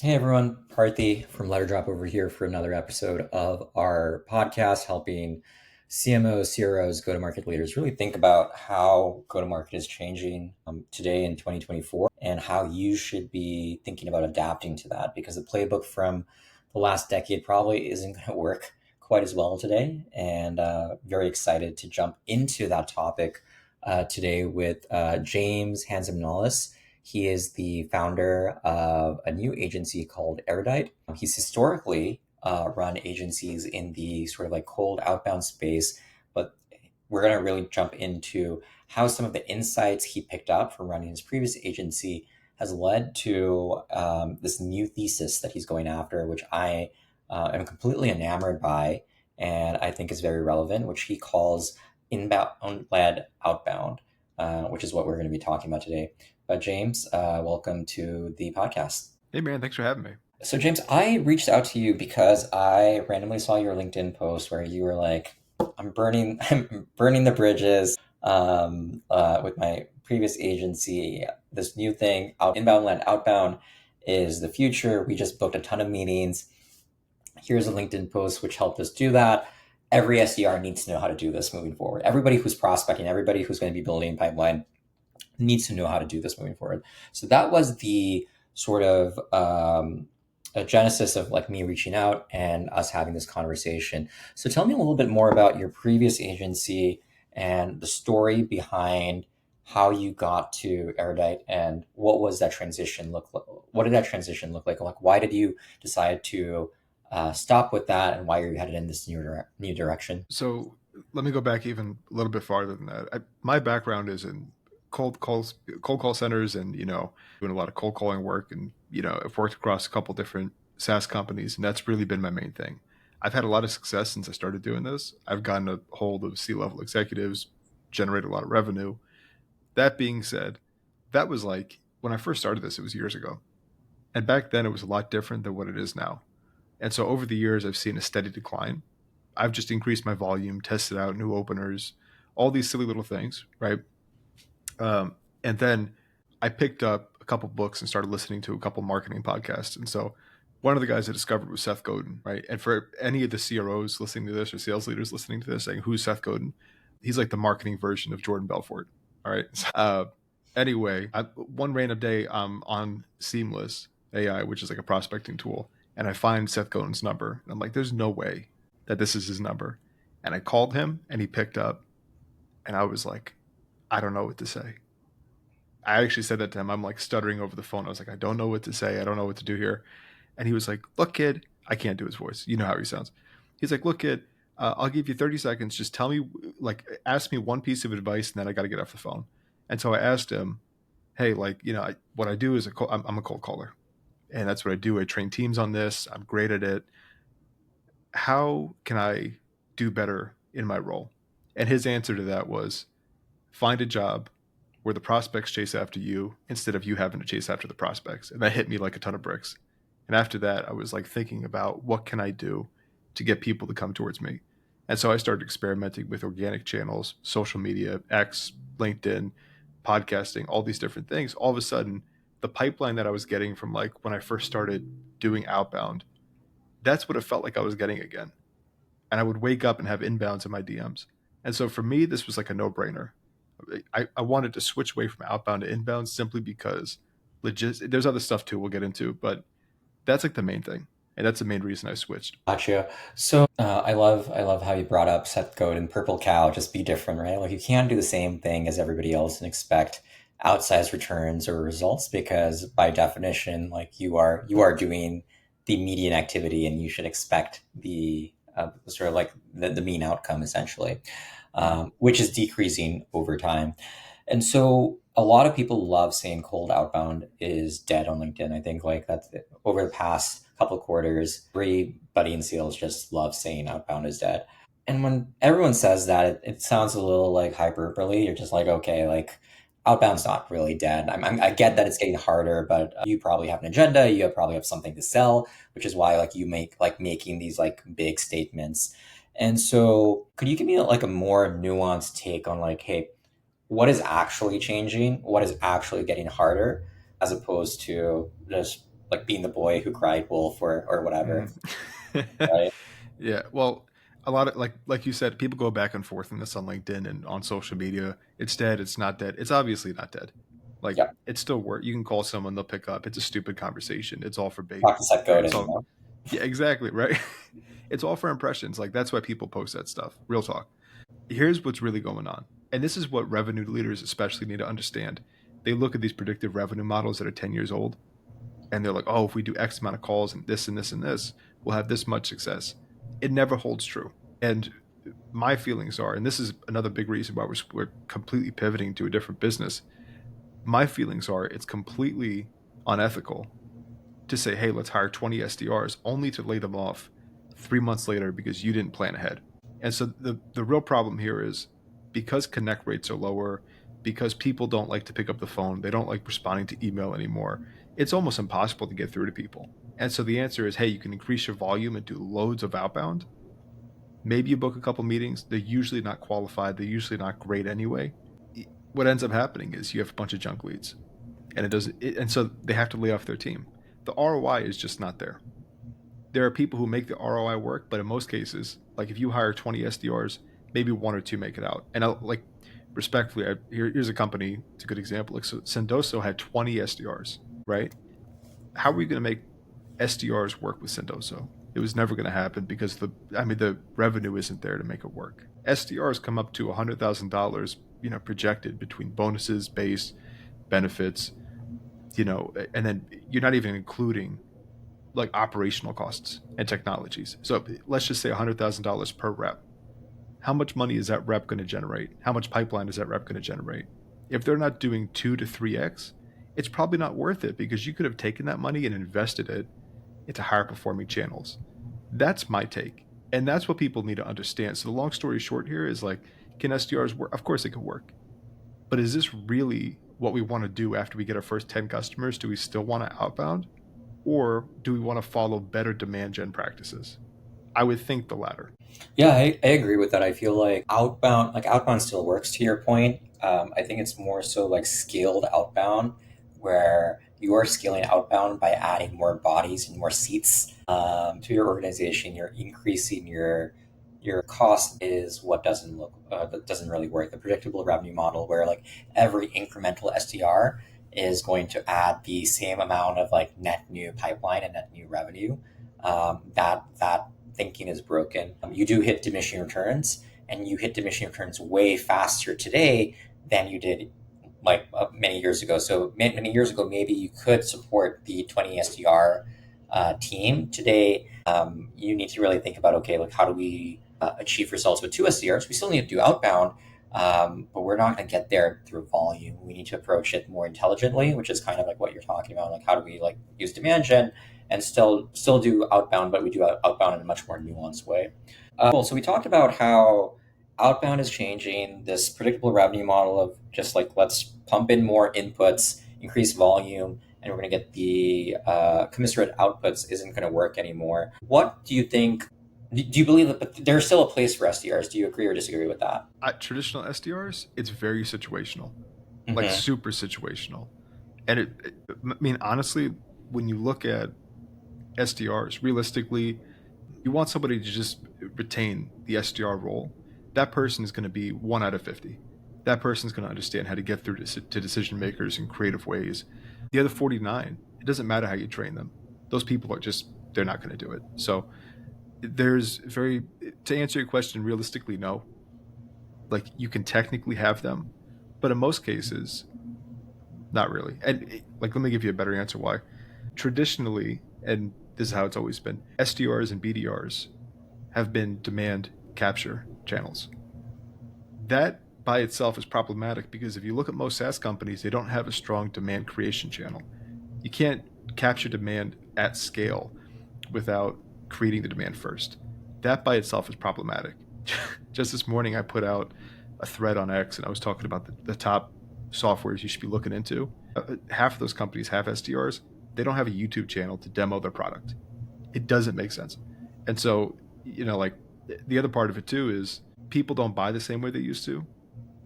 Hey everyone, Parthi from Letter Drop over here for another episode of our podcast, helping CMOs, CROs, go-to-market leaders really think about how go-to-market is changing today in 2024 and how you should be thinking about adapting to that because the playbook from the last decade probably isn't going to work quite as well today. And very excited to jump into that topic today with James Hanzimanolis. He is the founder of a new agency called Euridite. He's historically run agencies in the sort of like cold outbound space, but we're going to really jump into how some of the insights he picked up from running his previous agency has led to this new thesis that he's going after, which I am completely enamored by and I think is very relevant, which he calls inbound-led-outbound, which is what we're going to be talking about today. James, welcome to the podcast. Hey man, thanks for having me. So, James, I reached out to you because I randomly saw your LinkedIn post where you were like, I'm burning the bridges with my previous agency. This new thing, inbound led outbound, is the future. We just booked a ton of meetings. Here's a LinkedIn post which helped us do that. Every SDR needs to know how to do this moving forward. Everybody who's prospecting, everybody who's going to be building pipeline needs to know how to do this moving forward. So that was the sort of a genesis of like me reaching out and us having this conversation. So tell me a little bit more about your previous agency and the story behind how you got to Erudite and what was that transition look like? What did that transition look like? Like, why did you decide to stop with that, and why are you headed in this new direction? So let me go back even a little bit farther than that. My background is in cold call centers, and doing a lot of cold calling work, and I've worked across a couple different SaaS companies, and that's really been my main thing. I've had a lot of success since I started doing this. I've gotten a hold of C-level executives, generated a lot of revenue. That being said, that was like when I first started this, it was years ago, and back then it was a lot different than what it is now. And so over the years, I've seen a steady decline. I've just increased my volume, tested out new openers, all these silly little things, right? And then I picked up a couple books and started listening to a couple marketing podcasts. And so one of the guys I discovered was Seth Godin, right? And for any of the CROs listening to this or sales leaders listening to this, saying, who's Seth Godin? He's like the marketing version of Jordan Belfort. All right. Anyway, one random day I'm on Seamless AI, which is like a prospecting tool, and I find Seth Godin's number. And I'm like, there's no way that this is his number. And I called him and he picked up, and I was like, I don't know what to say. I actually said that to him. I'm like stuttering over the phone. I was like, I don't know what to say. I don't know what to do here. And he was like, look, kid, I can't do his voice. You know how he sounds. He's like, look, kid, I'll give you 30 seconds. Just tell me, like, ask me one piece of advice, and then I got to get off the phone. And so I asked him, hey, like, what I do is I'm a cold caller, and that's what I do. I train teams on this. I'm great at it. How can I do better in my role? And his answer to that was find a job where the prospects chase after you instead of you having to chase after the prospects. And that hit me like a ton of bricks. And after that, I was like thinking about what can I do to get people to come towards me. And so I started experimenting with organic channels, social media, X, LinkedIn, podcasting, all these different things. All of a sudden, the pipeline that I was getting from like when I first started doing outbound, that's what it felt like I was getting again. And I would wake up and have inbounds in my DMs. And so for me, this was like a no brainer. I wanted to switch away from outbound to inbound simply because there's other stuff too we'll get into, but that's like the main thing. And that's the main reason I switched. Gotcha. So I love how you brought up Seth Godin, Purple Cow, just be different, right? Like you can't do the same thing as everybody else and expect outsized returns or results because by definition, like you are doing the median activity and you should expect the sort of like the mean outcome essentially, which is decreasing over time. And so a lot of people love saying cold outbound is dead on LinkedIn. I think like that's over the past couple of quarters, everybody in sales just loves saying outbound is dead. And when everyone says that, it sounds a little like hyperbole. You're just like, okay, like outbound's not really dead. I get that it's getting harder, but you probably have an agenda. You probably have something to sell, which is why like you make like making these like big statements. And so could you give me like a more nuanced take on like, hey, what is actually changing, what is actually getting harder, as opposed to just like being the boy who cried wolf or whatever, Mm. right? Yeah, well, a lot of like you said, people go back and forth in this on LinkedIn and on social media. It's dead. It's not dead. It's obviously not dead. Like Yeah, it's still work. You can call someone, they'll pick up. It's a stupid conversation. It's all for bait, not to set right? goat It's all anymore. yeah, exactly right. It's all for impressions. Like that's why people post that stuff. Real talk. Here's what's really going on, and this is what revenue leaders especially need to understand. They look at these predictive revenue models that are 10 years old, and they're like, oh, if we do X amount of calls and this and this and this, we'll have this much success. It never holds true. And my feelings are, and this is another big reason why we're completely pivoting to a different business. My feelings are it's completely unethical to say, hey, let's hire 20 SDRs only to lay them off 3 months later because you didn't plan ahead. And so the real problem here is because connect rates are lower, because people don't like to pick up the phone, they don't like responding to email anymore, it's almost impossible to get through to people. And so the answer is, hey, you can increase your volume and do loads of outbound. Maybe you book a couple meetings. They're usually not qualified. They're usually not great anyway. What ends up happening is you have a bunch of junk leads, and it doesn't. And so they have to lay off their team. The ROI is just not there. There are people who make the ROI work, but in most cases, like if you hire 20 SDRs, maybe one or two make it out. And I, like respectfully, here's a company. It's a good example. Like so Sendoso had 20 SDRs, right? How are we going to make SDRs work with Sendoso? It was never going to happen because the revenue isn't there to make it work. SDRs come up to $100,000, projected between bonuses, base, benefits, and then you're not even including like operational costs and technologies. So let's just say $100,000 per rep. How much money is that rep going to generate? How much pipeline is that rep going to generate? If they're not doing 2 to 3x, it's probably not worth it because you could have taken that money and invested it into higher performing channels. That's my take. And that's what people need to understand. So the long story short here is like, can SDRs work? Of course it can work. But is this really what we want to do after we get our first 10 customers? Do we still want to outbound? Or do we want to follow better demand gen practices? I would think the latter. Yeah, I agree with that. I feel like outbound still works to your point. I think it's more so like scaled outbound, where you are scaling outbound by adding more bodies and more seats to your organization. You're increasing your cost is what that doesn't really work. The predictable revenue model, where like every incremental SDR is going to add the same amount of like net new pipeline and net new revenue. That thinking is broken. You do hit diminishing returns, and you hit diminishing returns way faster today than you did many years ago. So many years ago, maybe you could support the 20 SDR team. Today, you need to really think about, okay, like how do we achieve results with two SDRs? We still need to do outbound, but we're not going to get there through volume. We need to approach it more intelligently, which is kind of like what you're talking about. Like how do we like use demand gen and still do outbound, but we do outbound in a much more nuanced way. Cool. So we talked about how outbound is changing, this predictable revenue model of just like let's pump in more inputs, increase volume, and we're going to get the commensurate outputs isn't going to work anymore. What do you think? Do you believe that there's still a place for SDRs? Do you agree or disagree with that? At traditional SDRs, it's very situational, like Mm-hmm. super situational. And I mean, honestly, when you look at SDRs, realistically, you want somebody to just retain the SDR role. That person is going to be 1 out of 50. That person is going to understand how to get through to decision makers in creative ways. The other 49, it doesn't matter how you train them. Those people are just, they're not going to do it. So there's to answer your question, realistically, no. Like you can technically have them, but in most cases, not really. And like, let me give you a better answer why. Traditionally, and this is how it's always been, SDRs and BDRs have been demand capture channels. That by itself is problematic because if you look at most SaaS companies, they don't have a strong demand creation channel. You can't capture demand at scale without creating the demand first. That by itself is problematic. Just this morning, I put out a thread on X and I was talking about the top softwares you should be looking into. Half of those companies have SDRs. They don't have a YouTube channel to demo their product. It doesn't make sense. And so, like the other part of it too is people don't buy the same way they used to.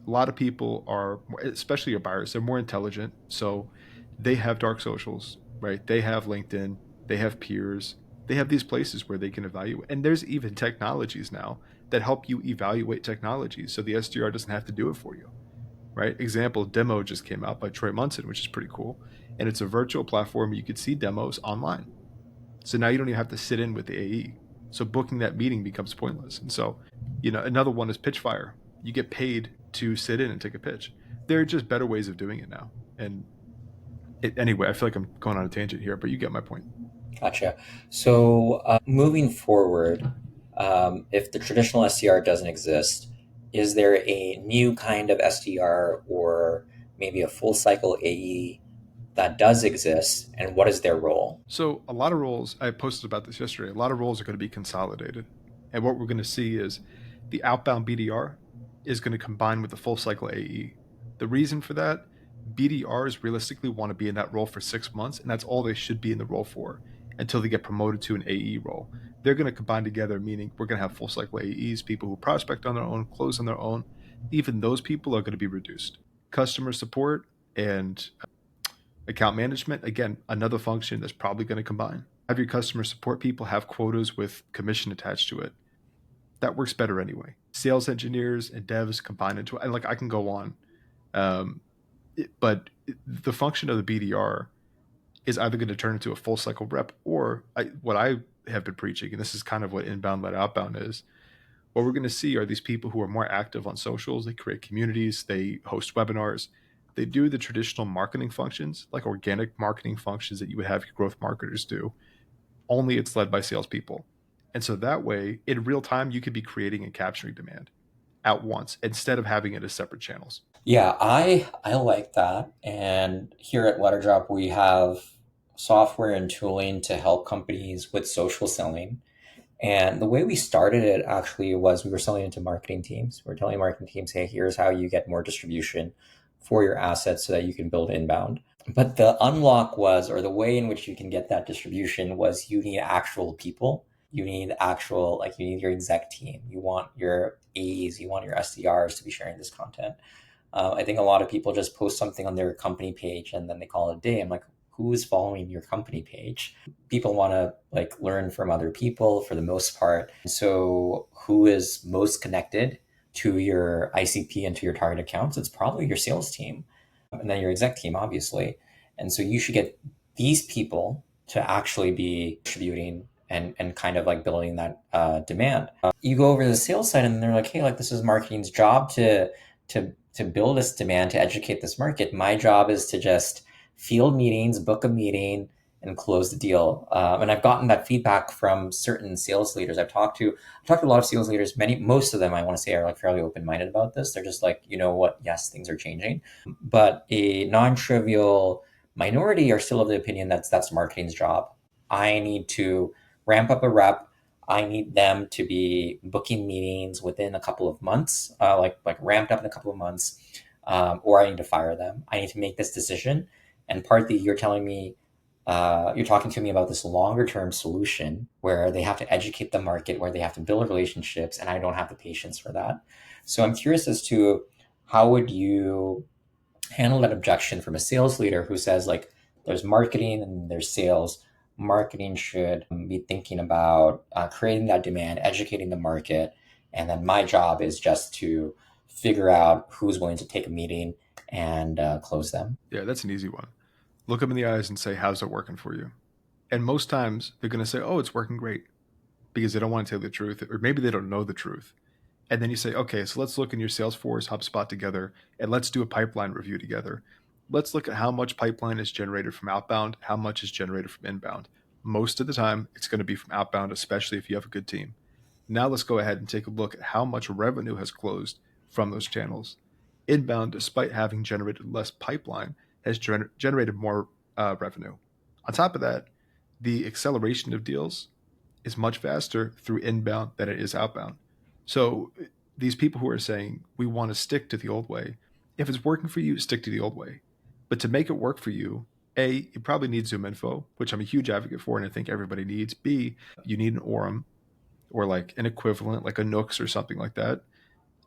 A lot of people are, especially your buyers, they're more intelligent. So they have dark socials. right? They have LinkedIn, they have peers, they have these places where they can evaluate. And there's even technologies now that help you evaluate technologies so the SDR doesn't have to do it for you, right? Example, Demo just came out by Troy Munson, which is pretty cool. And it's a virtual platform you could see demos online. So now you don't even have to sit in with the AE. So booking that meeting becomes pointless. And so, another one is Pitchfire. You get paid to sit in and take a pitch. There are just better ways of doing it now. And anyway, I feel like I'm going on a tangent here, but you get my point. Gotcha. So moving forward, if the traditional SDR doesn't exist, is there a new kind of SDR or maybe a full cycle AE that does exist, and what is their role? So a lot of roles, I posted about this yesterday, a lot of roles are going to be consolidated. And what we're going to see is the outbound BDR is going to combine with the full cycle AE. The reason for that, BDRs realistically want to be in that role for 6 months, and that's all they should be in the role for until they get promoted to an AE role. They're going to combine together, meaning we're going to have full cycle AEs, people who prospect on their own, close on their own. Even those people are going to be reduced. Customer support and account management, again, another function that's probably going to combine. Have your customer support people have quotas with commission attached to it. That works better anyway. Sales engineers and devs combine into it. And like I can go on. Um, but the function of the BDR is either going to turn into a full cycle rep or what I have been preaching, and this is kind of what Inbound-Led-Outbound is. What we're going to see are these people who are more active on socials. They create communities, they host webinars, they do the traditional marketing functions, like organic marketing functions that you would have your growth marketers do, only it's led by salespeople. And so that way, in real time, you could be creating and capturing demand at once instead of having it as separate channels. Yeah, I like that. And here at Letterdrop, we have software and tooling to help companies with social selling. And the way we started it actually was we were selling it to marketing teams. We're telling marketing teams, hey, here's how you get more distribution for your assets so that you can build inbound. But the unlock was, or the way in which you can get that distribution was you need actual people. You need actual, like you need your exec team. You want your AEs, you want your SDRs to be sharing this content. I think a lot of people just post something on their company page and then they call it a day. I'm like, who is following your company page? People want to like learn from other people for the most part. So who is most connected to your ICP and to your target accounts? It's probably your sales team and then your exec team, obviously. And so you should get these people to actually be distributing and kind of like building that demand. You go over to the sales side and they're like, hey, like this is marketing's job to build this demand, to educate this market. My job is to just field meetings, book a meeting, and close the deal. And I've gotten that feedback from certain sales leaders I've talked to a lot of sales leaders. Most of them, I want to say, are like fairly open minded about this. They're just like, you know what? Yes, things are changing, but a non trivial minority are still of the opinion that's marketing's job. I need to ramp up a rep. I need them to be booking meetings within a couple of months, like ramped up in a couple of months, or I need to fire them. I need to make this decision. And partly, you're telling me, you're talking to me about this longer term solution where they have to educate the market, where they have to build relationships, and I don't have the patience for that. So I'm curious as to how would you handle that objection from a sales leader who says like there's marketing and there's sales. Marketing should be thinking about creating that demand, educating the market, and then my job is just to figure out who's willing to take a meeting and close them. Yeah, that's an easy one. Look them in the eyes and say, how's it working for you? And most times they're going to say, oh, it's working great because they don't want to tell the truth, or maybe they don't know the truth. And then you say, okay, so let's look in your Salesforce, HubSpot together, and let's do a pipeline review together. Let's look at how much pipeline is generated from outbound, how much is generated from inbound. Most of the time, it's going to be from outbound, especially if you have a good team. Now let's go ahead and take a look at how much revenue has closed from those channels. Inbound, despite having generated less pipeline, has generated more revenue. On top of that, the acceleration of deals is much faster through inbound than it is outbound. So these people who are saying we want to stick to the old way, if it's working for you, stick to the old way. But to make it work for you, A, you probably need Zoom info, which I'm a huge advocate for and I think everybody needs. B, you need an Orem or like an equivalent, like a Nooks or something like that.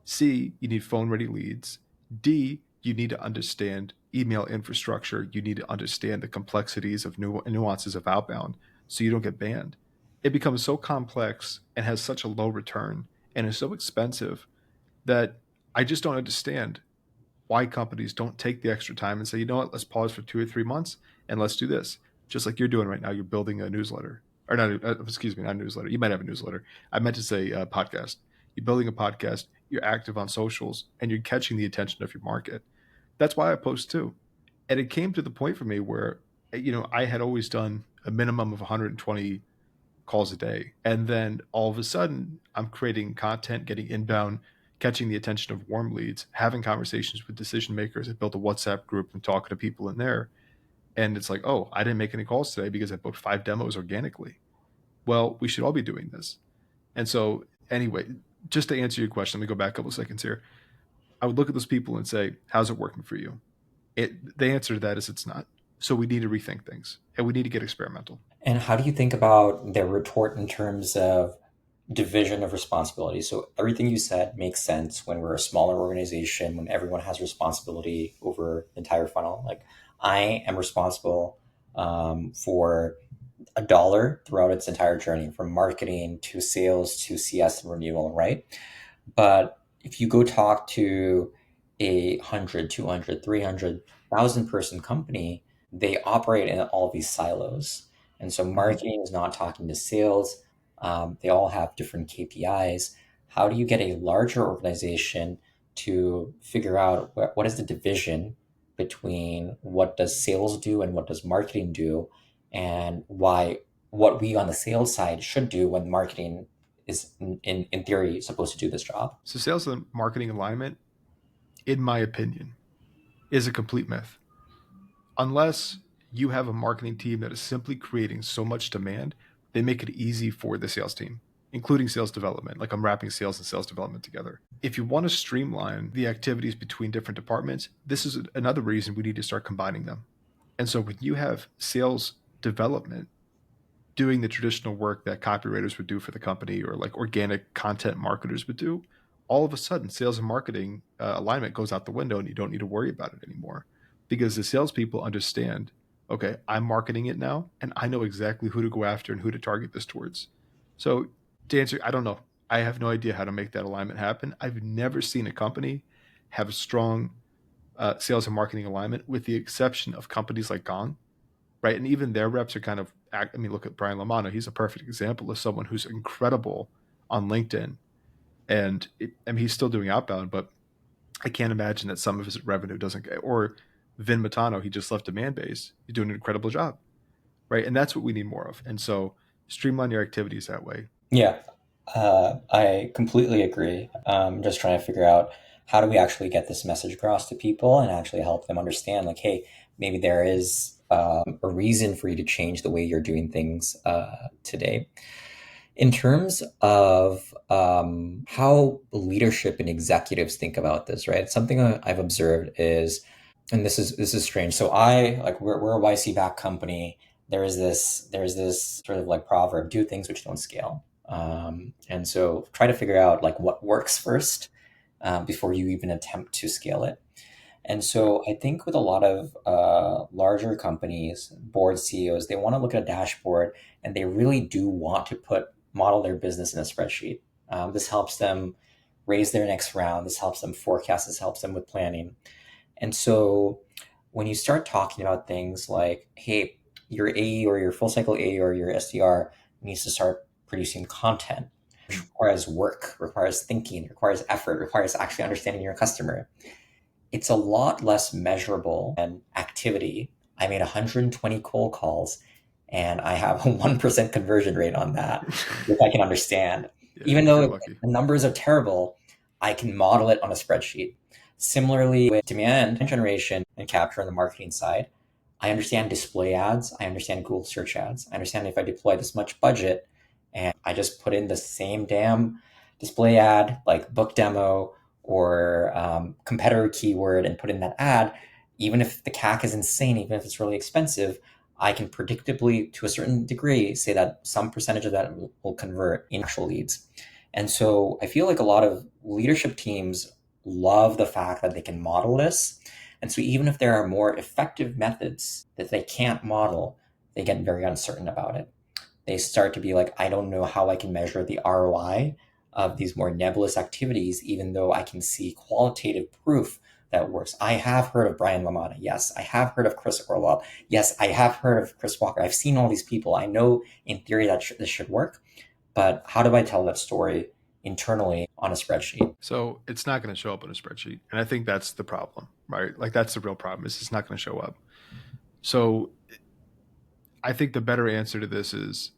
C, you need phone ready leads. D, you need to understand email infrastructure, you need to understand the complexities of nuances of outbound so you don't get banned. It becomes so complex and has such a low return and is so expensive that I just don't understand why companies don't take the extra time and say, you know what, let's pause for 2 or 3 months and let's do this. Just like you're doing right now, you're building a newsletter. Or not, excuse me, not a newsletter. You might have a newsletter. I meant to say podcast. You're building a podcast, you're active on socials, and you're catching the attention of your market. That's why I post too. And it came to the point for me where, I had always done a minimum of 120 calls a day. And then all of a sudden, I'm creating content, getting inbound, catching the attention of warm leads, having conversations with decision makers. I built a WhatsApp group and talking to people in there. And it's like, oh, I didn't make any calls today because I booked 5 demos organically. Well, we should all be doing this. And so, anyway, just to answer your question, let me go back a couple of seconds here. I would look at those people and say, how's it working for you? The answer to that is it's not. So we need to rethink things and we need to get experimental. And how do you think about their retort in terms of division of responsibility? So everything you said makes sense when we're a smaller organization, when everyone has responsibility over the entire funnel. Like I am responsible for a dollar throughout its entire journey, from marketing to sales to CS and renewal, right? But if you go talk to a 100, 200, 300,000 person company, they operate in all of these silos. And so Mhm. marketing is not talking to sales. They all have different KPIs. How do you get a larger organization to figure out what is the division between what does sales do and what does marketing do, and why what we on the sales side should do when marketing is in theory supposed to do this job? So sales and marketing alignment, in my opinion, is a complete myth. Unless you have a marketing team that is simply creating so much demand, they make it easy for the sales team, including sales development. Like I'm wrapping sales and sales development together. If you want to streamline the activities between different departments, this is another reason we need to start combining them. And so when you have sales development doing the traditional work that copywriters would do for the company or like organic content marketers would do, all of a sudden sales and marketing alignment goes out the window and you don't need to worry about it anymore because the salespeople understand, okay, I'm marketing it now and I know exactly who to go after and who to target this towards. So to answer, I don't know. I have no idea how to make that alignment happen. I've never seen a company have a strong sales and marketing alignment with the exception of companies like Gong, right? And even their reps are kind of, I mean, look at Brian Lamano. He's a perfect example of someone who's incredible on LinkedIn. And I mean, he's still doing outbound, but I can't imagine that some of his revenue doesn't get, or Vin Matano, he just left Demand Base. He's doing an incredible job, right? And that's what we need more of. And so streamline your activities that way. Yeah, I completely agree. Just trying to figure out how do we actually get this message across to people and actually help them understand, like, hey, maybe there is a reason for you to change the way you're doing things today. In terms of how leadership and executives think about this, right? Something I've observed is, and this is strange. So we're a YC backed company. There's this sort of like proverb: do things which don't scale. And so try to figure out like what works first before you even attempt to scale it. And so I think with a lot of larger companies, board CEOs, they want to look at a dashboard and they really do want to model their business in a spreadsheet. This helps them raise their next round. This helps them forecast. This helps them with planning. And so when you start talking about things like, hey, your AE or your full cycle AE or your SDR needs to start producing content, which requires work, requires thinking, requires effort, requires actually understanding your customer. It's a lot less measurable than activity. I made 120 cold calls and I have a 1% conversion rate on that, which I can understand. Yeah, Even if you're though lucky. the numbers are terrible, I can model it on a spreadsheet. Similarly, with demand generation and capture on the marketing side, I understand display ads. I understand Google search ads. I understand if I deploy this much budget and I just put in the same damn display ad, like book demo or competitor keyword, and put in that ad, even if the CAC is insane, even if it's really expensive, I can predictably, to a certain degree, say that some percentage of that will convert in actual leads. And so I feel like a lot of leadership teams love the fact that they can model this. And so even if there are more effective methods that they can't model, they get very uncertain about it. They start to be like, I don't know how I can measure the ROI of these more nebulous activities, even though I can see qualitative proof that works. I have heard of Brian Lamada. Yes. I have heard of Chris Orwell. Yes. I have heard of Chris Walker. I've seen all these people. I know in theory that this should work, but how do I tell that story internally on a spreadsheet? So it's not going to show up on a spreadsheet. And I think that's the problem, right? Like that's the real problem is it's not going to show up. So I think the better answer to this is,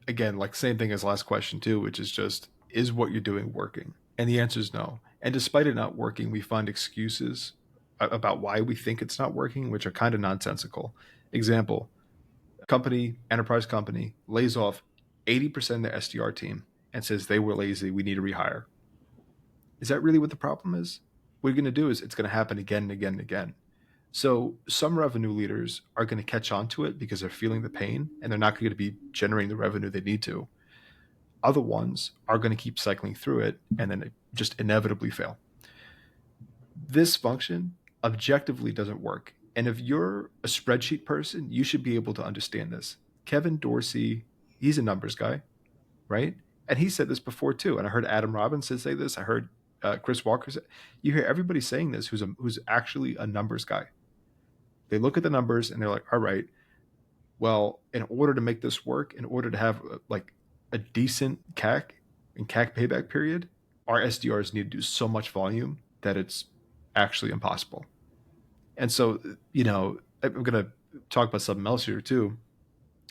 again, like same thing as last question too, which is just, is what you're doing working? And the answer is no. And despite it not working, we find excuses about why we think it's not working, which are kind of nonsensical. Example, company, enterprise company, lays off 80% of their SDR team and says they were lazy, we need to rehire. Is that really what the problem is? What you're going to do is it's going to happen again and again and again. So some revenue leaders are going to catch on to it because they're feeling the pain and they're not going to be generating the revenue they need to. Other ones are going to keep cycling through it and then just inevitably fail. This function objectively doesn't work. And if you're a spreadsheet person, you should be able to understand this. Kevin Dorsey, he's a numbers guy, right? And he said this before too. And I heard Adam Robinson say this. I heard Chris Walker say. You hear everybody saying this who's actually a numbers guy. They look at the numbers and they're like, all right, well, in order to make this work, in order to have like a decent CAC and CAC payback period, our SDRs need to do so much volume that it's actually impossible. And so, I'm going to talk about something else here too,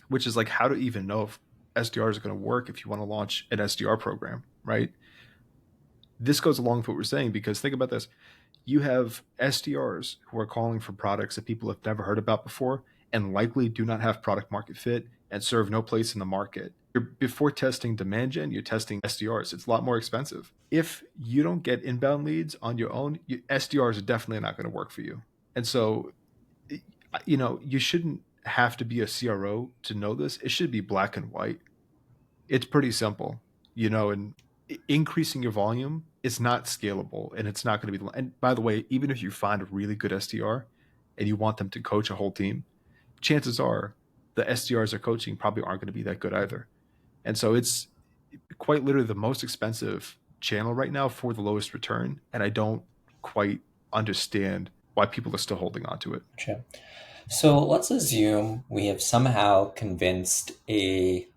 which is like how to even know if SDRs are going to work if you want to launch an SDR program, right? This goes along with what we're saying because think about this. You have SDRs who are calling for products that people have never heard about before and likely do not have product market fit and serve no place in the market. Before testing demand gen, you're testing SDRs. It's a lot more expensive. If you don't get inbound leads on your own, SDRs are definitely not going to work for you. And so, you shouldn't have to be a CRO to know this. It should be black and white. It's pretty simple, and increasing your volume is not scalable and it's not going to be. And by the way, even if you find a really good SDR and you want them to coach a whole team, chances are the SDRs they're coaching probably aren't going to be that good either. And so it's quite literally the most expensive channel right now for the lowest return. And I don't quite understand why people are still holding on to it. Gotcha. So let's assume we have somehow convinced a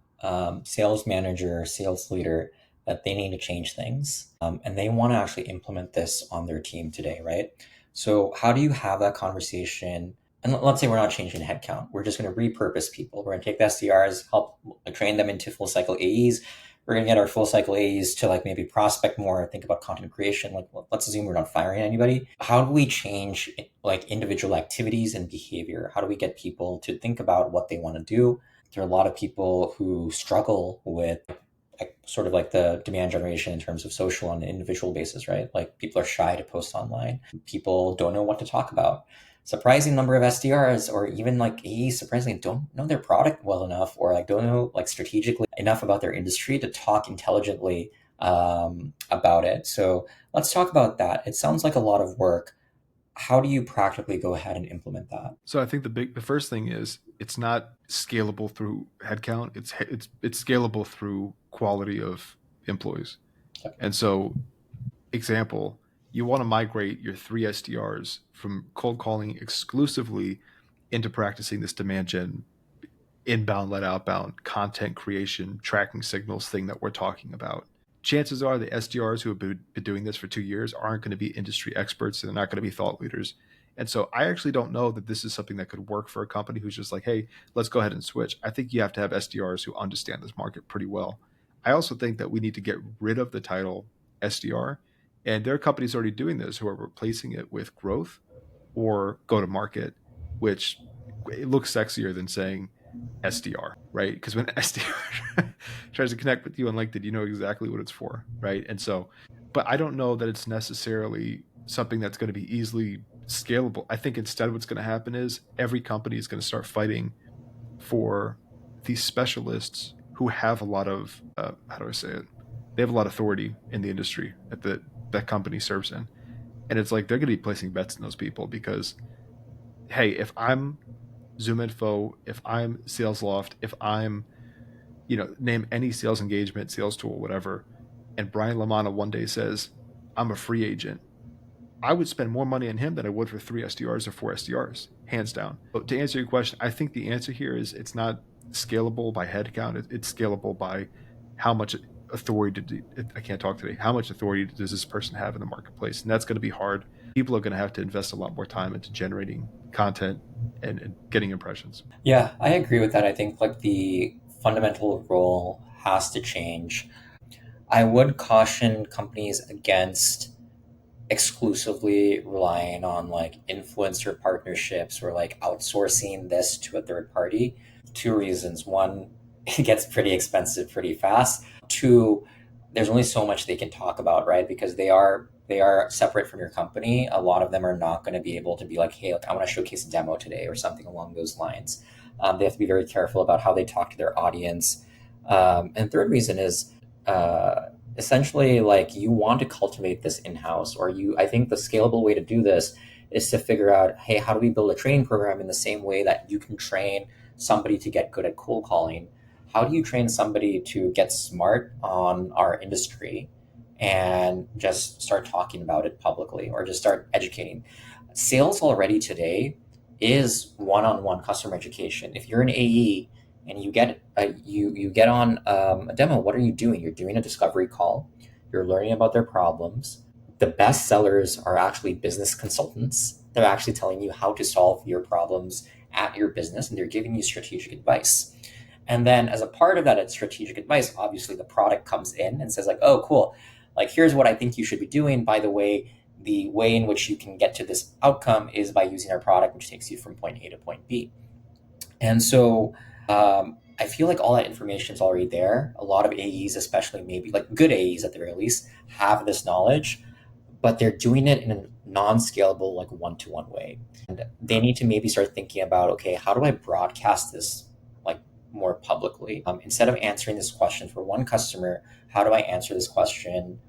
sales manager, sales leader that they need to change things and they want to actually implement this on their team today, right? So how do you have that conversation? And let's say we're not changing headcount. We're just going to repurpose people. We're going to take the SDRs, help train them into full cycle AEs. We're going to get our full cycle AEs to like maybe prospect more, think about content creation. Like let's assume we're not firing anybody. How do we change like individual activities and behavior? How do we get people to think about what they want to do? There are a lot of people who struggle with sort of like the demand generation in terms of social on an individual basis, right? Like people are shy to post online. People don't know what to talk about. Surprising number of SDRs or even like AEs surprisingly don't know their product well enough or like don't know like strategically enough about their industry to talk intelligently about it. So let's talk about that. It sounds like a lot of work. How do you practically go ahead and implement that? So I think the first thing is it's not scalable through headcount. It's scalable through quality of employees. Yep. And so, example, you want to migrate your 3 SDRs from cold calling exclusively into practicing this demand gen, inbound-led-outbound, content creation, tracking signals thing that we're talking about. Chances are the SDRs who have been doing this for 2 years aren't going to be industry experts and they're not going to be thought leaders. And so I actually don't know that this is something that could work for a company who's just like, hey, let's go ahead and switch. I think you have to have SDRs who understand this market pretty well. I also think that we need to get rid of the title SDR. And there are companies already doing this who are replacing it with growth or go to market, which it looks sexier than saying SDR, right? Because when SDR tries to connect with you on LinkedIn, you know exactly what it's for, right? And so, but I don't know that it's necessarily something that's going to be easily scalable. I think instead what's going to happen is every company is going to start fighting for these specialists who have a lot of, how do I say it? They have a lot of authority in the industry that company serves in. And it's like they're going to be placing bets in those people because, hey, if I'm ZoomInfo, if I'm SalesLoft, if I'm, name any sales engagement, sales tool, whatever, and Brian Lamana one day says, I'm a free agent, I would spend more money on him than I would for three SDRs or four SDRs, hands down. But to answer your question, I think the answer here is it's not scalable by headcount. It's scalable by how much authority I can't talk today. How much authority does this person have in the marketplace? And that's going to be hard. People are going to have to invest a lot more time into generating content and getting impressions. Yeah, I agree with that. I think like the fundamental role has to change. I would caution companies against exclusively relying on like influencer partnerships or like outsourcing this to a third party. Two reasons. One, it gets pretty expensive pretty fast. Two, there's only so much they can talk about, right? Because they are separate from your company. A lot of them are not going to be able to be like, hey, look, I want to showcase a demo today or something along those lines. They have to be very careful about how they talk to their audience. And third reason is essentially like you want to cultivate this in-house, or you, I think the scalable way to do this is to figure out, hey, how do we build a training program in the same way that you can train somebody to get good at cold calling? How do you train somebody to get smart on our industry and just start talking about it publicly or just start educating? Sales already today is one-on-one customer education. If you're an AE and you get on a demo, what are you doing? You're doing a discovery call. You're learning about their problems. The best sellers are actually business consultants. They're actually telling you how to solve your problems at your business, and they're giving you strategic advice. And then as a part of that strategic advice, obviously the product comes in and says like, oh, cool. Like, here's what I think you should be doing. By the way, the way in which you can get to this outcome is by using our product, which takes you from point A to point B. And so I feel like all that information is already there. A lot of AEs, especially maybe like good AEs at the very least, have this knowledge, but they're doing it in a non-scalable, like one-to-one way. And they need to maybe start thinking about, okay, how do I broadcast this like more publicly? Instead of answering this question for one customer, how do I answer this question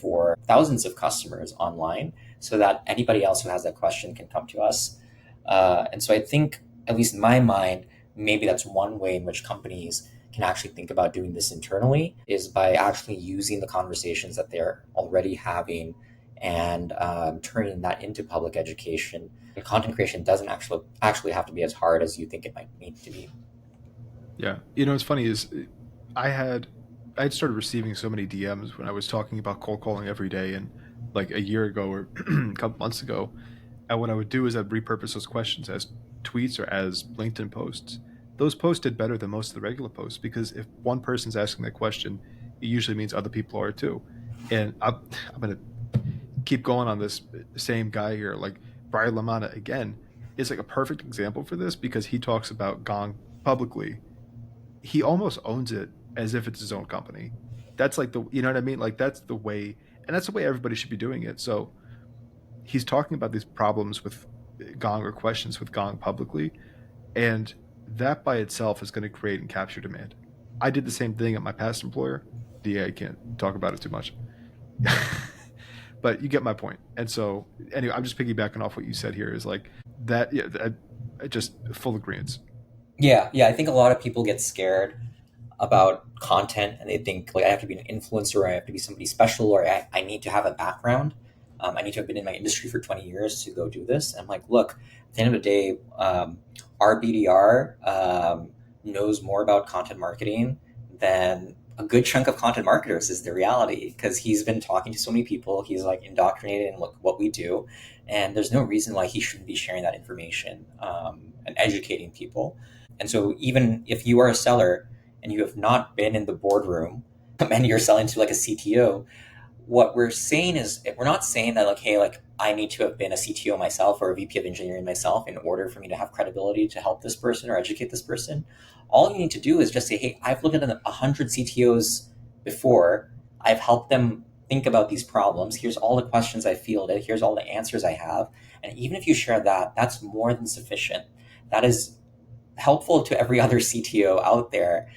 for thousands of customers online so that anybody else who has that question can come to us? And so I think, at least in my mind, maybe that's one way in which companies can actually think about doing this internally is by actually using the conversations that they're already having and turning that into public education. And content creation doesn't actually have to be as hard as you think it might need to be. Yeah. What's funny is I had started receiving so many DMs when I was talking about cold calling every day, and like a year ago or a couple months ago. And what I would do is I'd repurpose those questions as tweets or as LinkedIn posts. Those posts did better than most of the regular posts because if one person's asking that question, it usually means other people are too. And I'm going to keep going on this same guy here. Like Brian Lamana, again, is like a perfect example for this because he talks about Gong publicly. He almost owns it as if it's his own company. That's like you know what I mean? Like that's the way, and that's the way everybody should be doing it. So he's talking about these problems with Gong or questions with Gong publicly, and that by itself is going to create and capture demand. I did the same thing at my past employer. Yeah, I can't talk about it too much. But you get my point. And so, anyway, I'm just piggybacking off what you said here is like that. Yeah, I just full agreement. Yeah, I think a lot of people get scared about content and they think like I have to be an influencer or I have to be somebody special or I need to have a background. I need to have been in my industry for 20 years to go do this. And I'm like, look, at the end of the day, our BDR knows more about content marketing than a good chunk of content marketers is the reality because he's been talking to so many people. He's like indoctrinated in what we do. And there's no reason why he shouldn't be sharing that information and educating people. And so even if you are a seller and you have not been in the boardroom and you're selling to like a CTO, what we're saying is we're not saying that like, hey, like I need to have been a CTO myself or a VP of engineering myself in order for me to have credibility to help this person or educate this person. All you need to do is just say, hey, I've looked at 100 CTOs before. I've helped them think about these problems. Here's all the questions I fielded. Here's all the answers I have. And even if you share that, that's more than sufficient. That is helpful to every other CTO out there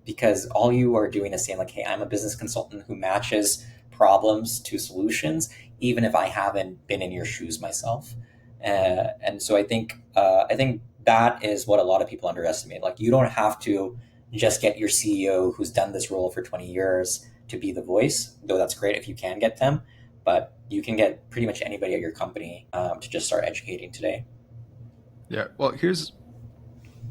because all you are doing is saying like, hey, I'm a business consultant who matches problems to solutions, even if I haven't been in your shoes myself. And so I think that is what a lot of people underestimate. Like, you don't have to just get your CEO who's done this role for 20 years to be the voice, though that's great if you can get them. But you can get pretty much anybody at your company to just start educating today. Yeah. Well, here's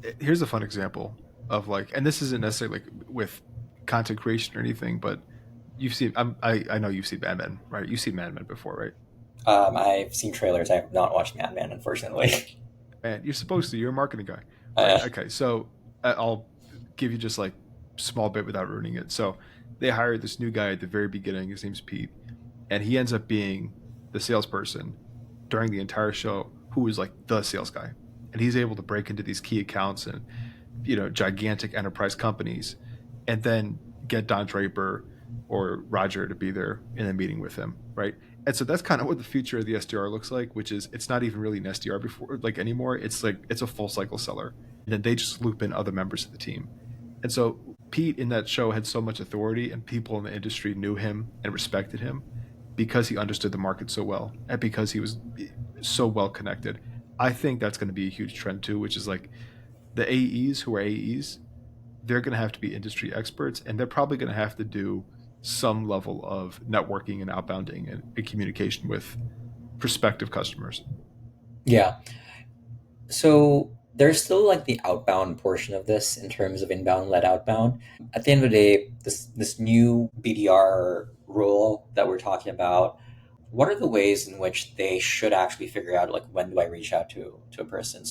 a fun example of like, and this isn't necessarily like with content creation or anything, but I know you've seen Mad Men, right? You've seen Mad Men before, right? I've seen trailers. I have not watched Mad Men, unfortunately. And you're supposed to. You're a marketing guy, right? uh, Okay, so I'll give you just like small bit without ruining it. So they hired this new guy at the very beginning. His name's Pete, and he ends up being the salesperson during the entire show, who is like the sales guy, and he's able to break into these key accounts and gigantic enterprise companies, and then get Don Draper or Roger to be there in a meeting with him, right? And so that's kind of what the future of the SDR looks like, which is it's not even really an SDR before like anymore. It's like it's a full cycle seller, and then they just loop in other members of the team. And so Pete in that show had so much authority, and people in the industry knew him and respected him because he understood the market so well and because he was so well connected. I think that's going to be a huge trend too, which is like the AEs who are AEs, they're going to have to be industry experts, and they're probably going to have to do some level of networking and outbounding and communication with prospective customers. yeah. So there's still like the outbound portion of this in terms of inbound led outbound. At the end of the day, this new BDR role that we're talking about, what are the ways in which they should actually figure out, like, when do I reach out to a person?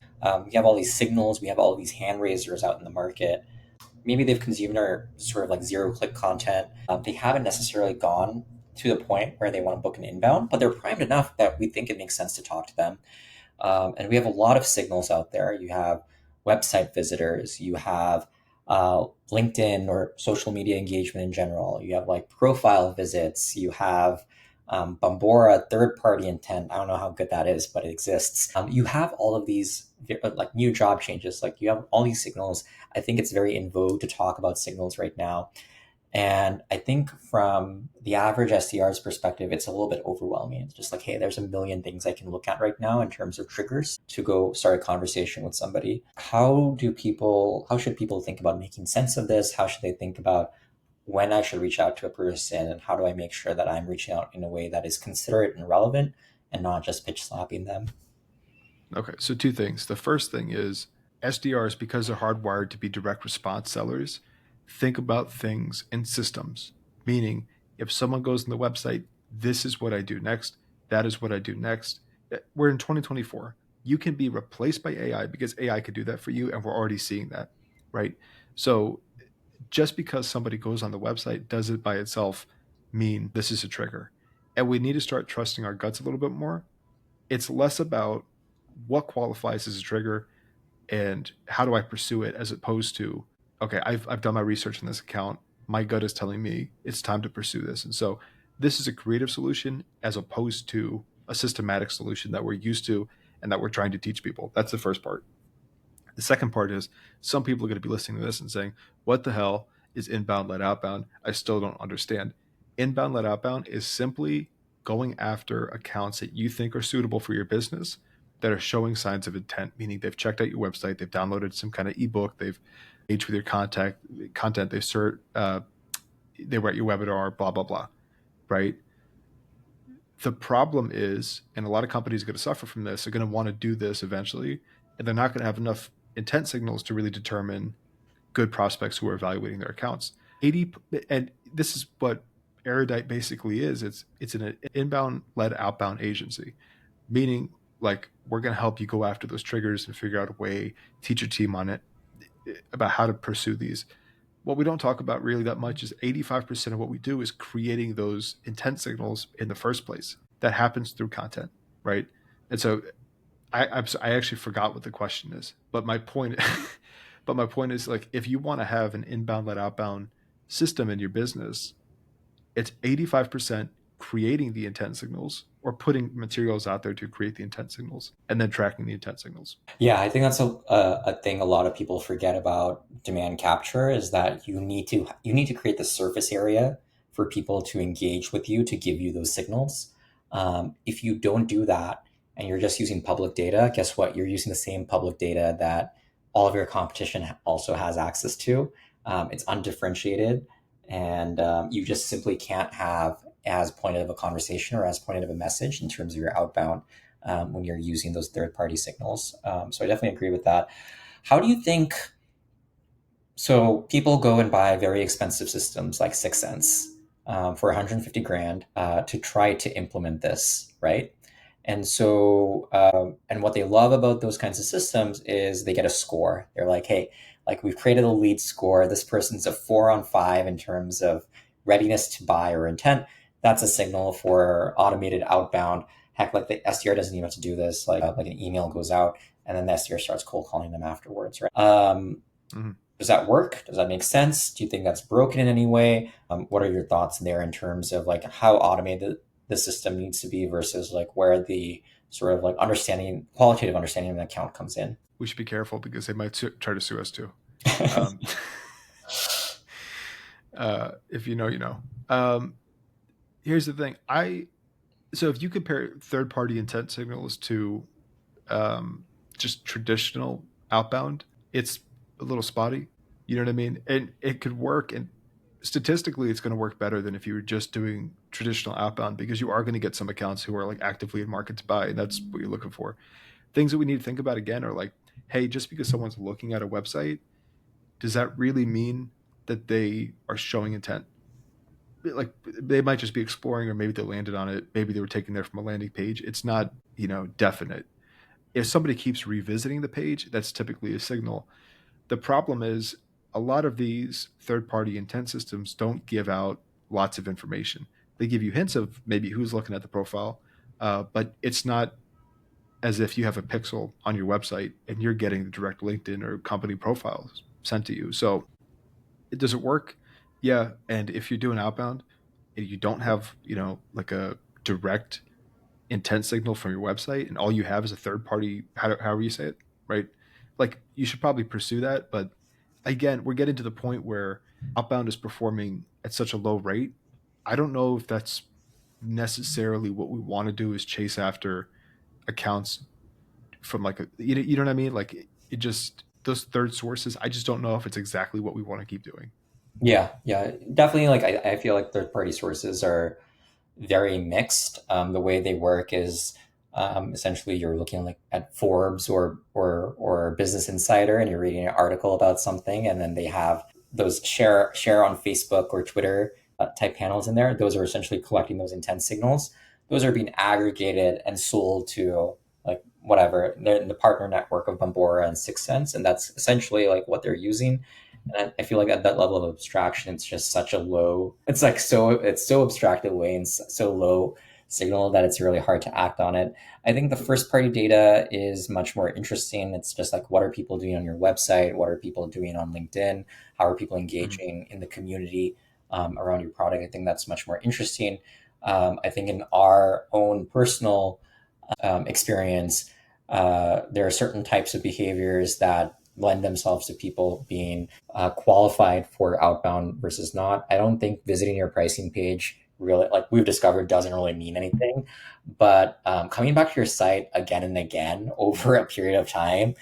We have all these signals, we have all these hand raisers out in the market. Maybe they've consumed our sort of like zero click content. They haven't necessarily gone to the point where they want to book an inbound, but they're primed enough that we think it makes sense to talk to them. And we have a lot of signals out there. You have website visitors, you have LinkedIn or social media engagement in general, you have like profile visits, you have Bambora, third party intent. I don't know how good that is, but it exists. You have all of these like new job changes, like you have all these signals. I think it's very in vogue to talk about signals right now. And I think from the average SDR's perspective, it's a little bit overwhelming. It's just like, hey, there's a million things I can look at right now in terms of triggers to go start a conversation with somebody. How should people think about making sense of this? How should they think about when I should reach out to a person? And how do I make sure that I'm reaching out in a way that is considerate and relevant and not just pitch slapping them? Okay, so two things. The first thing is SDRs, because they're hardwired to be direct response sellers, think about things in systems. Meaning, if someone goes on the website, this is what I do next, that is what I do next. We're in 2024. You can be replaced by AI because AI could do that for you, and we're already seeing that, right? So just because somebody goes on the website, does it by itself mean this is a trigger? And we need to start trusting our guts a little bit more. It's less about what qualifies as a trigger and how do I pursue it, as opposed to, okay, I've done my research on this account. My gut is telling me it's time to pursue this. And so this is a creative solution as opposed to a systematic solution that we're used to and that we're trying to teach people. That's the first part. The second part is some people are going to be listening to this and saying, what the hell is inbound led outbound? I still don't understand. Inbound led outbound is simply going after accounts that you think are suitable for your business that are showing signs of intent, meaning they've checked out your website, they've downloaded some kind of ebook, they've engaged with your content, they were at your webinar, blah, blah, blah, right? The problem is, and a lot of companies are going to suffer from this, are going to want to do this eventually, and they're not going to have enough intent signals to really determine good prospects who are evaluating their accounts. 80, and this is what Erudite basically is. It's an inbound led outbound agency, meaning like we're going to help you go after those triggers and figure out a way, teach your team on it about how to pursue these. What we don't talk about really that much is 85% of what we do is creating those intent signals in the first place. That happens through content, right? And so I actually forgot what the question is, but my point, but my point is like if you want to have an inbound led outbound system in your business, it's 85% creating the intent signals or putting materials out there to create the intent signals and then tracking the intent signals. Yeah, I think that's a thing a lot of people forget about demand capture is that you need to create the surface area for people to engage with you to give you those signals. If you don't do that and you're just using public data, guess what? You're using the same public data that all of your competition also has access to. It's undifferentiated, and you just simply can't have as pointed of a conversation or as pointed of a message in terms of your outbound when you're using those third party signals. So I definitely agree with that. How do you think? So people go and buy very expensive systems like 6 cents for 150 grand to try to implement this, right? And so, and what they love about those kinds of systems is they get a score. They're like, hey, like we've created a lead score. This person's a 4 on 5 in terms of readiness to buy or intent. That's a signal for automated outbound. Heck, like the SDR doesn't even have to do this. Like an email goes out and then the SDR starts cold calling them afterwards, right? Mhm. Does that work? Does that make sense? Do you think that's broken in any way? What are your thoughts there in terms of like how automated the system needs to be versus like where the sort of like understanding, qualitative understanding of an account comes in? We should be careful because they might try to sue us too. Um, if you know, you know. Here's the thing. So if you compare third-party intent signals to just traditional outbound, it's a little spotty. You know what I mean? And it could work, and statistically, it's going to work better than if you were just doing traditional outbound because you are going to get some accounts who are like actively in market to buy, and that's what you're looking for. Things that we need to think about again are like, hey, just because someone's looking at a website, does that really mean that they are showing intent? Like they might just be exploring, or maybe they landed on it, maybe they were taken there from a landing page. It's not, definite. If somebody keeps revisiting the page, that's typically a signal. The problem is a lot of these third party intent systems don't give out lots of information. They give you hints of maybe who's looking at the profile, but it's not as if you have a pixel on your website and you're getting the direct LinkedIn or company profiles sent to you. So does it work? Yeah. And if you're doing outbound and you don't have, like a direct intent signal from your website and all you have is a third party, however you say it, right? Like you should probably pursue that. But again, we're getting to the point where outbound is performing at such a low rate. I don't know if that's necessarily what we want to do is chase after accounts from like you know what I mean? Like it just those third sources, I just don't know if it's exactly what we want to keep doing. Yeah, yeah, definitely. Like I feel like third party sources are very mixed. The way they work is essentially you're looking like at Forbes or Business Insider, and you're reading an article about something, and then they have those share on Facebook or Twitter type panels in there. Those are essentially collecting those intent signals. Those are being aggregated and sold to like whatever. They're in the partner network of Bambora and 6 Sense, and that's essentially like what they're using. And I feel like at that level of abstraction, it's just such a low. It's like it's so abstracted away and so low signal that it's really hard to act on it. I think the first party data is much more interesting. It's just like what are people doing on your website? What are people doing on LinkedIn? How are people Mhm. engaging in the community around your product? I think that's much more interesting. I think in our own personal experience, there are certain types of behaviors that lend themselves to people being qualified for outbound versus not. I don't think visiting your pricing page really, like we've discovered, doesn't really mean anything. But coming back to your site again and again over a period of time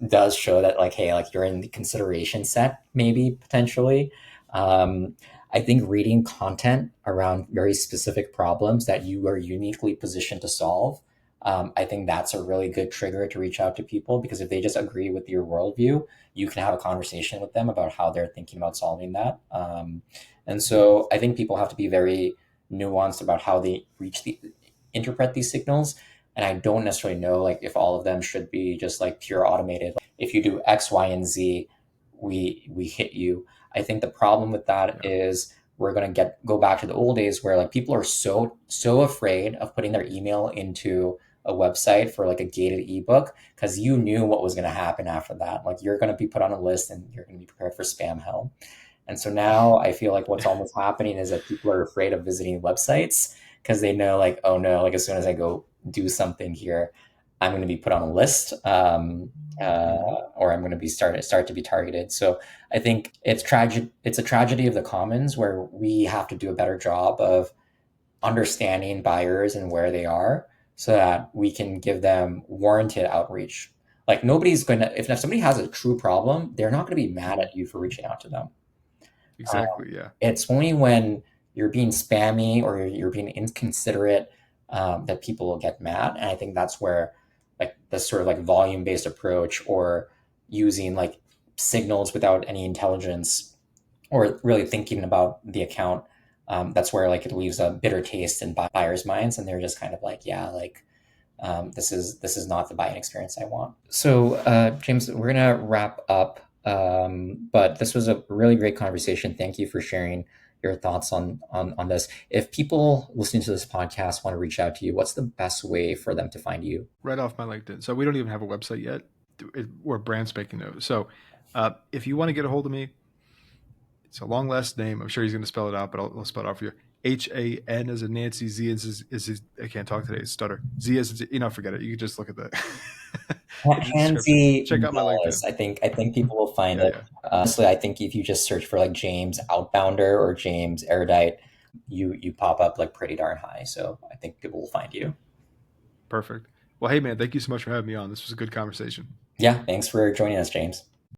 does show that, like, hey, like you're in the consideration set, maybe potentially. I think reading content around very specific problems that you are uniquely positioned to solve, I think that's a really good trigger to reach out to people, because if they just agree with your worldview, you can have a conversation with them about how they're thinking about solving that. And so I think people have to be very nuanced about how they interpret these signals. And I don't necessarily know like if all of them should be just like pure automated. Like, if you do X, Y, and Z, we hit you. I think the problem with that Yeah. is we're gonna go back to the old days where like people are so afraid of putting their email into a website for like a gated ebook, because you knew what was going to happen after that. Like you're going to be put on a list and you're going to be prepared for spam hell. And so now I feel like what's almost happening is that people are afraid of visiting websites because they know like, oh no, like as soon as I go do something here, I'm going to be put on a list, Mm-hmm. or I'm going to be start to be targeted. So I think it's tragic. It's a tragedy of the commons where we have to do a better job of understanding buyers and where they are so that we can give them warranted outreach. Like nobody's going to, if somebody has a true problem, they're not going to be mad Mm-hmm. at you for reaching out to them. Exactly. Yeah. It's only when you're being spammy or you're being inconsiderate that people will get mad. And I think that's where like this sort of like volume based approach or using like signals without any intelligence or really thinking about the account, that's where like it leaves a bitter taste in buyers' minds, and they're just kind of like, yeah, like this is not the buying experience I want. So, James, we're gonna wrap up, but this was a really great conversation. Thank you for sharing your thoughts on this. If people listening to this podcast want to reach out to you, what's the best way for them to find you? Right off my LinkedIn. So we don't even have a website yet. We're brand spanking new. So if you want to get a hold of me, it's a long last name. I'm sure he's going to spell it out, but I'll spell it out for you. HAN as in Nancy, Z is his, I can't talk today, stutter. Z as in, forget it. You can just look at the, the description. Check out my LinkedIn. Hanzimanolis. I think people will find Yeah, it. yeah. Honestly, I think if you just search for like James Outbounder or James Erudite, you pop up like pretty darn high. So I think people will find you. Perfect. Well, hey, man, thank you so much for having me on. This was a good conversation. Yeah, thanks for joining us, James.